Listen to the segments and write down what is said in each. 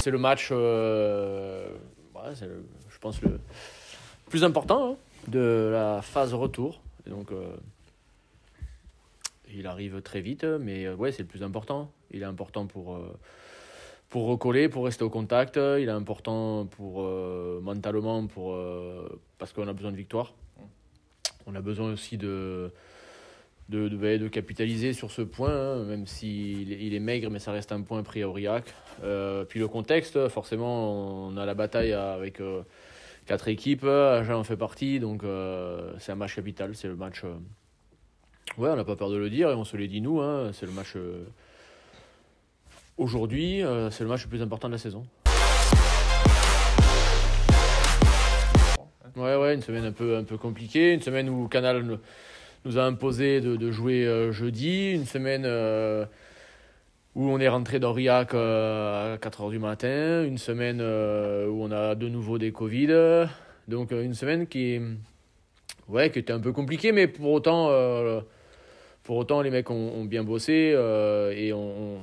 c'est le match, je pense, le plus important hein, de la phase retour. Et donc, il arrive très vite, mais ouais, c'est le plus important. Il est important pour recoller, pour rester au contact. Il est important mentalement, parce qu'on a besoin de victoire. On a besoin aussi de capitaliser sur ce point, hein, même s'il est maigre, mais ça reste un point pris à Aurillac. Puis le contexte, forcément, on a la bataille avec 4 équipes, Agen en fait partie, donc c'est un match capital, c'est le match... ouais, on n'a pas peur de le dire, et on se l'est dit nous, hein, c'est le match... aujourd'hui, c'est le match le plus important de la saison. Ouais, une semaine un peu compliquée, une semaine où Canal nous a imposé de jouer jeudi, une semaine où on est rentré d'Aurillac à 4h du matin, une semaine où on a de nouveau des Covid, donc une semaine qui était un peu compliquée, mais pour autant les mecs ont bien bossé et on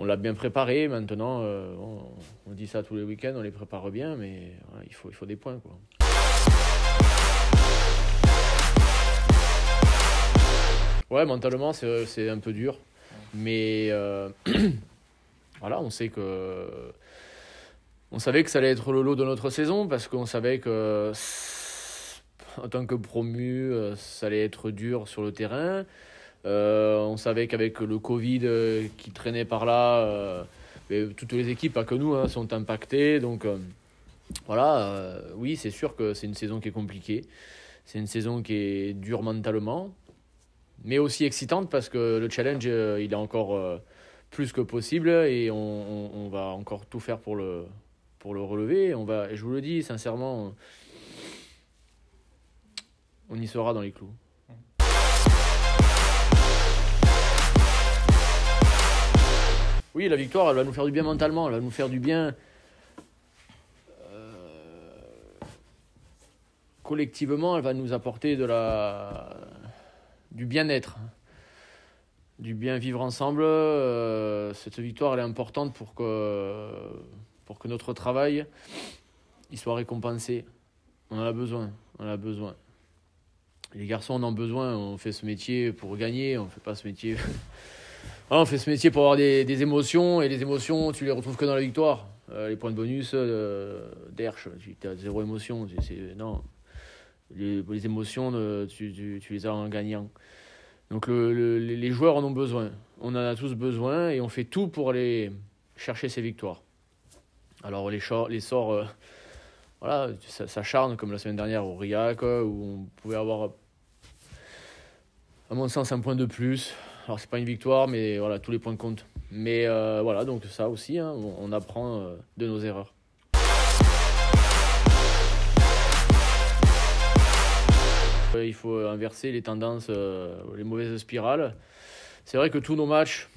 l'a bien préparé. Maintenant, on dit ça tous les week-ends, on les prépare bien, mais voilà, il faut des points, quoi. Ouais, mentalement, c'est un peu dur. Mais voilà, on savait que ça allait être le lot de notre saison, parce qu'on savait que, en tant que promu, ça allait être dur sur le terrain. On savait qu'avec le Covid qui traînait par là, toutes les équipes, pas que nous, hein, sont impactées. Donc voilà, oui, c'est sûr que c'est une saison qui est compliquée. C'est une saison qui est dure mentalement, mais aussi excitante, parce que le challenge, il est encore plus que possible, et on va encore tout faire pour le relever. Et je vous le dis sincèrement, on y sera dans les clous. Oui, la victoire, elle va nous faire du bien mentalement, elle va nous faire du bien collectivement, elle va nous apporter du bien-être, du bien vivre ensemble. Cette victoire, elle est importante pour que notre travail il soit récompensé. On en a besoin. Les garçons en ont besoin. On fait ce métier pour gagner, on fait pas ce métier... on fait ce métier pour avoir des émotions, et les émotions, tu les retrouves que dans la victoire. Les points de bonus d'Hersch, tu as zéro émotion. Non. Les émotions, tu les as en gagnant. Donc les joueurs en ont besoin. On en a tous besoin, et on fait tout pour aller chercher ces victoires. Alors les sorts, voilà, ça s'acharne, comme la semaine dernière au Aurillac, où on pouvait avoir, à mon sens, un point de plus. Alors c'est pas une victoire, mais voilà, tous les points comptent. Mais voilà, donc ça aussi, hein, on apprend de nos erreurs. Il faut inverser les tendances, les mauvaises spirales. C'est vrai que tous nos matchs,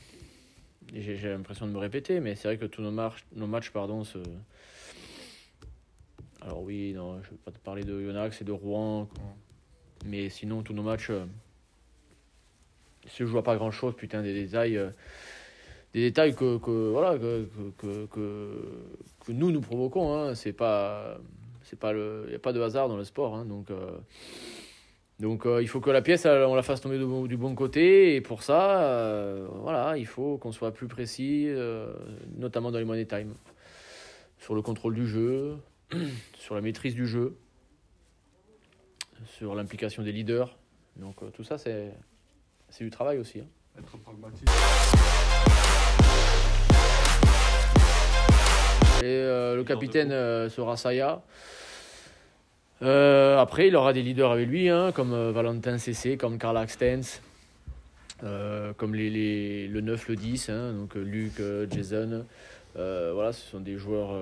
et j'ai l'impression de me répéter, mais c'est vrai que tous nos matchs, alors oui, non, je ne vais pas te parler de Yonax et de Rouen, mais sinon tous nos matchs se jouent à pas grand-chose, putain, des détails que nous provoquons, hein. Il n'y a pas de hasard dans le sport, hein, donc il faut que la pièce, on la fasse tomber du bon côté, et pour ça, voilà, il faut qu'on soit plus précis, notamment dans les money time, sur le contrôle du jeu, sur la maîtrise du jeu, sur l'implication des leaders. Donc tout ça, c'est du travail aussi, hein. Être pragmatique. Et le capitaine sera Saya. Après, il aura des leaders avec lui, hein, comme Valentin Cessé, comme Karl Axtens, comme le 9, le 10, hein, donc Luc, Jason. Voilà, ce sont des joueurs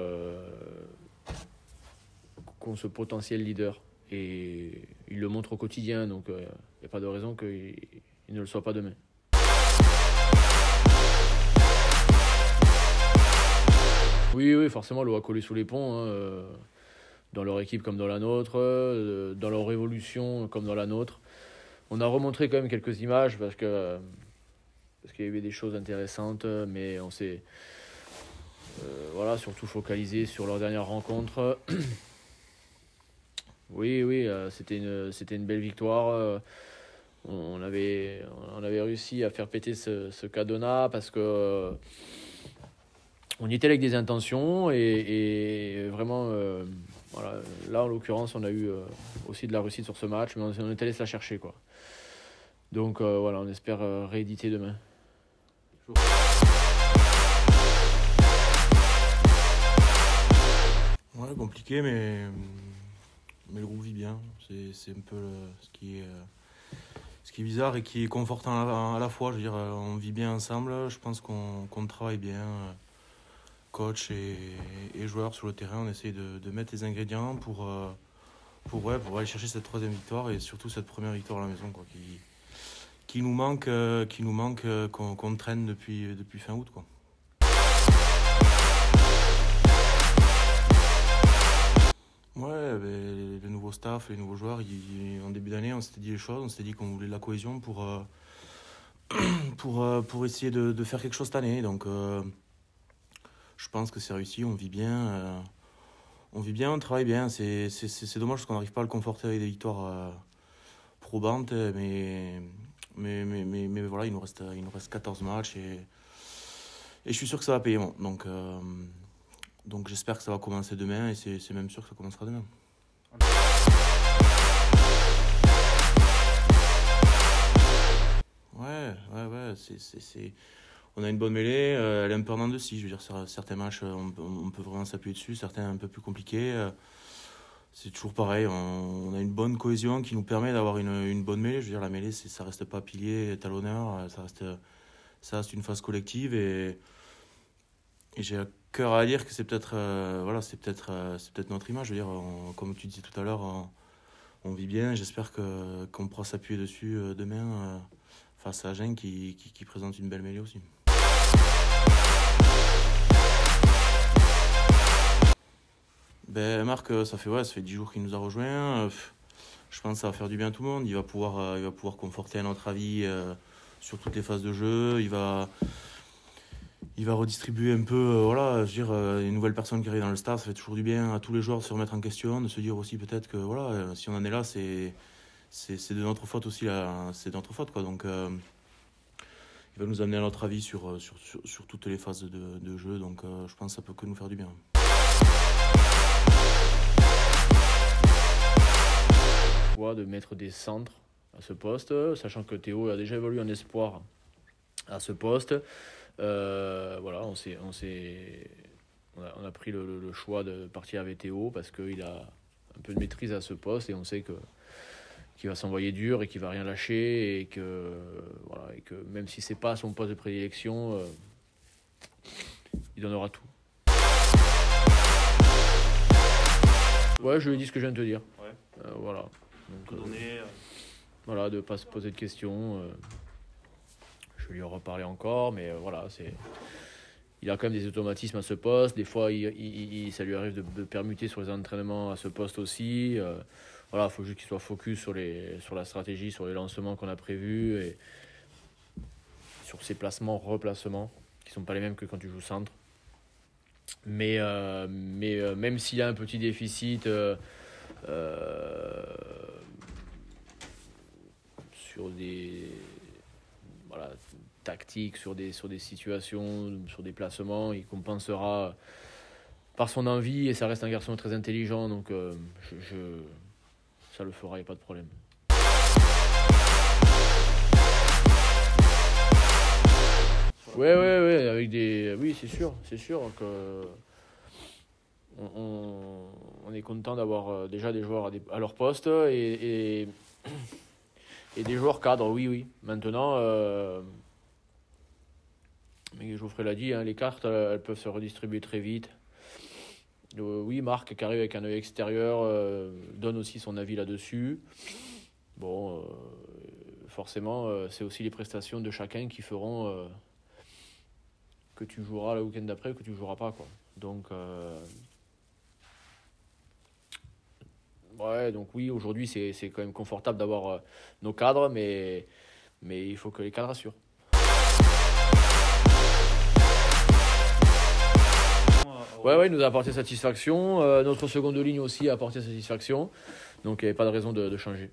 qui ont ce potentiel leader, et ils le montrent au quotidien, donc il n'y a pas de raison qu'ils ne le soient pas demain. Oui, forcément, l'eau a collé sous les ponts, hein, dans leur équipe comme dans la nôtre, dans leur évolution comme dans la nôtre. On a remontré quand même quelques images, parce qu'il y avait des choses intéressantes, mais Voilà, surtout focalisé sur leur dernière rencontre. Oui, c'était une belle victoire. On avait réussi à faire péter ce cadenas parce que on y était avec des intentions et vraiment, voilà, là en l'occurrence, on a eu aussi de la réussite sur ce match, mais on est allé se la chercher, quoi. Donc voilà, on espère rééditer demain. Ouais, compliqué, mais le groupe vit bien. C'est un peu ce qui est bizarre et qui est confortant à la fois. Je veux dire, on vit bien ensemble. Je pense qu'on travaille bien, coach et joueurs sur le terrain. On essaye de mettre les ingrédients pour aller chercher cette troisième victoire et surtout cette première victoire à la maison, quoi, qui nous manque, qu'on traîne depuis fin août, quoi. Ouais, le nouveau staff, les nouveaux joueurs, en début d'année, on s'était dit les choses, on s'était dit qu'on voulait de la cohésion pour essayer de faire quelque chose cette année. Donc, je pense que c'est réussi, on vit bien, on travaille bien. C'est dommage parce qu'on n'arrive pas à le conforter avec des victoires probantes, mais voilà, il nous reste 14 matchs et je suis sûr que ça va payer. Bon. Donc j'espère que ça va commencer demain et c'est même sûr que ça commencera demain. Ouais. On a une bonne mêlée, elle est un peu en dents de scie. Je veux dire, certains matchs, on peut vraiment s'appuyer dessus, certains un peu plus compliqués. C'est toujours pareil, on a une bonne cohésion qui nous permet d'avoir une bonne mêlée. Je veux dire, la mêlée, ça reste pas pilier, talonneur, ça reste une phase collective et j'ai à cœur à dire que c'est peut-être notre image. Je veux dire, comme tu disais tout à l'heure, on vit bien. J'espère qu'on pourra s'appuyer dessus demain face à Agen qui présente une belle mêlée aussi. Marc, ça fait 10 jours qu'il nous a rejoints. Je pense que ça va faire du bien à tout le monde. Il va pouvoir conforter à notre avis sur toutes les phases de jeu. Il va redistribuer un peu, voilà, je veux dire, les nouvelles personnes qui arrivent dans le staff, ça fait toujours du bien à tous les joueurs de se remettre en question, de se dire aussi peut-être que voilà, si on en est là, c'est de notre faute aussi, là, c'est de notre faute, quoi. Donc il va nous amener à notre avis sur toutes les phases de jeu, donc je pense que ça peut que nous faire du bien. De mettre des centres à ce poste, sachant que Théo a déjà évolué en espoir à ce poste. Voilà, on a pris le choix de partir avec Théo parce qu'il a un peu de maîtrise à ce poste et on sait qu'il va s'envoyer dur et qu'il va rien lâcher et que même si c'est pas son poste de prédilection, il donnera tout. Ouais, je lui ai dit ce que je viens de te dire. Ouais. Voilà. Donc, voilà, de ne pas se poser de questions. Je lui en reparler encore, mais voilà, il a quand même des automatismes à ce poste. Des fois, ça lui arrive de permuter sur les entraînements à ce poste aussi. Voilà, il faut juste qu'il soit focus sur la stratégie, sur les lancements qu'on a prévus et sur ses placements, replacements, qui ne sont pas les mêmes que quand tu joues centre. Mais même s'il y a un petit déficit sur des tactiques, sur des situations, sur des placements, il compensera par son envie et ça reste un garçon très intelligent, donc ça le fera, il n'y a pas de problème. Ouais, avec oui, c'est sûr que on est content d'avoir déjà des joueurs à leur poste et des joueurs cadres, oui. Maintenant, mais Geoffrey l'a dit, hein, les cartes, elles peuvent se redistribuer très vite. Oui, Marc, qui arrive avec un œil extérieur, donne aussi son avis là-dessus. Bon, forcément, c'est aussi les prestations de chacun qui feront que tu joueras le week-end d'après ou que tu ne joueras pas, quoi. Donc, donc oui, aujourd'hui, c'est quand même confortable d'avoir nos cadres, mais il faut que les cadres assurent. Ouais, il nous a apporté satisfaction. Notre seconde ligne aussi a apporté satisfaction. Donc, il n'y avait pas de raison de changer.